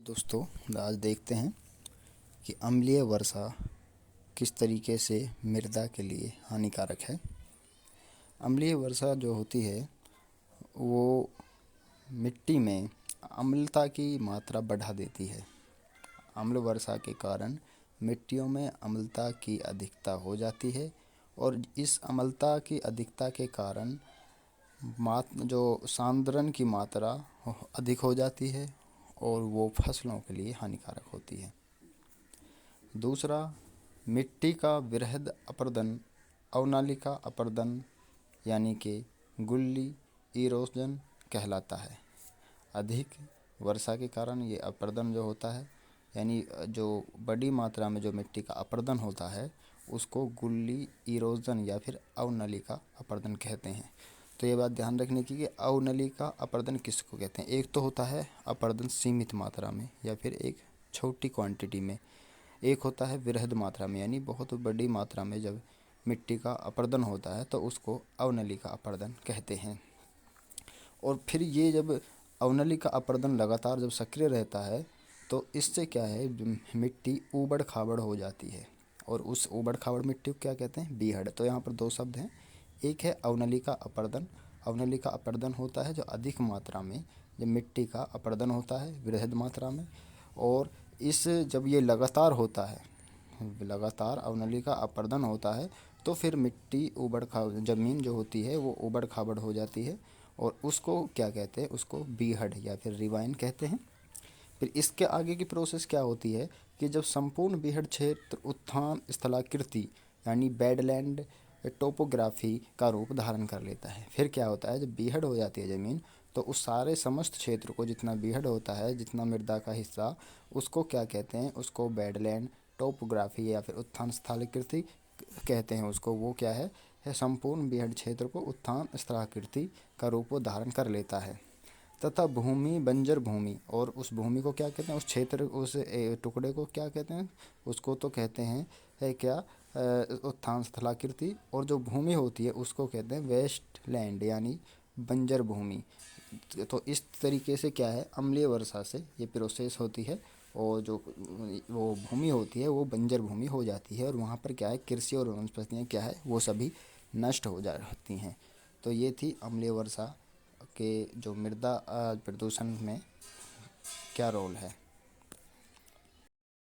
दोस्तों, आज देखते हैं कि अम्लीय वर्षा किस तरीके से मृदा के लिए हानिकारक है। अम्लीय वर्षा जो होती है वो मिट्टी में अम्लता की मात्रा बढ़ा देती है। अम्ल वर्षा के कारण मिट्टियों में अम्लता की अधिकता हो जाती है और इस अम्लता की अधिकता के कारण जो सांद्रण की मात्रा अधिक हो जाती है और वो फसलों के लिए हानिकारक होती है। दूसरा, मिट्टी का वृहद अपरदन, अवनालिका अपरदन यानी कि गुल्ली इरोजन कहलाता है। अधिक वर्षा के कारण ये अपरदन जो होता है, यानी जो बड़ी मात्रा में जो मिट्टी का अपरदन होता है उसको गुल्ली इरोजन या फिर अवनलिका अपरदन कहते हैं। तो ये बात ध्यान रखने की कि अवनलिका अपरदन किसको कहते हैं। एक तो होता है अपरदन सीमित मात्रा में या फिर एक छोटी क्वांटिटी में, एक होता है वृहद मात्रा में यानी बहुत बड़ी मात्रा में जब मिट्टी का अपरदन होता है तो उसको अवनलिका अपरदन कहते हैं। और फिर ये जब अवनलिका अपरदन लगातार जब सक्रिय रहता है तो इससे क्या है, मिट्टी ऊबड़ खाबड़ हो जाती है और उस ऊबड़ खाबड़ मिट्टी को क्या कहते हैं, बीहड़। तो यहाँ पर दो शब्द हैं, एक है अवनलिका अपरदन। अवनलिका अपरदन होता है जो अधिक मात्रा में जब मिट्टी का अपरदन होता है वृहद मात्रा में, और इस जब ये लगातार होता है, लगातार अवनलिका अपरदन होता है तो फिर मिट्टी ज़मीन जो होती है वो ऊबड़ खाबड़ हो जाती है और उसको क्या कहते हैं, उसको बीहड़ या फिर रिवाइन कहते हैं। फिर इसके आगे की प्रोसेस क्या होती है कि जब संपूर्ण बीहड़ क्षेत्र उत्थान स्थलाकृति यानी बेडलैंड टोपोग्राफी का रूप धारण कर लेता है। फिर क्या होता है, जब बीहड़ हो जाती है ज़मीन तो उस सारे समस्त क्षेत्र को, जितना बीहड़ होता है, जितना मृदा का हिस्सा, उसको क्या कहते हैं, उसको बेडलैंड टोपोग्राफी या फिर उत्थान स्थलाकृति कहते हैं। उसको वो क्या है संपूर्ण बीहड़ क्षेत्र को उत्थान स्थलाकृति का रूप वो धारण कर लेता है। तथा भूमि बंजर भूमि, और उस भूमि को क्या कहते हैं, उस क्षेत्र, उस टुकड़े को क्या कहते हैं, उसको तो कहते हैं है क्या, उत्थान स्थलाकृति। और जो भूमि होती है उसको कहते हैं वेस्ट लैंड यानी बंजर भूमि। तो इस तरीके से क्या है, अम्लीय वर्षा से ये प्रोसेस होती है और जो वो भूमि होती है वो बंजर भूमि हो जाती है और वहाँ पर क्या है, कृषि और वनस्पतियाँ क्या है वो सभी नष्ट हो जाती हैं। तो ये थी अम्लीय वर्षा के जो मृदा प्रदूषण में क्या रोल है।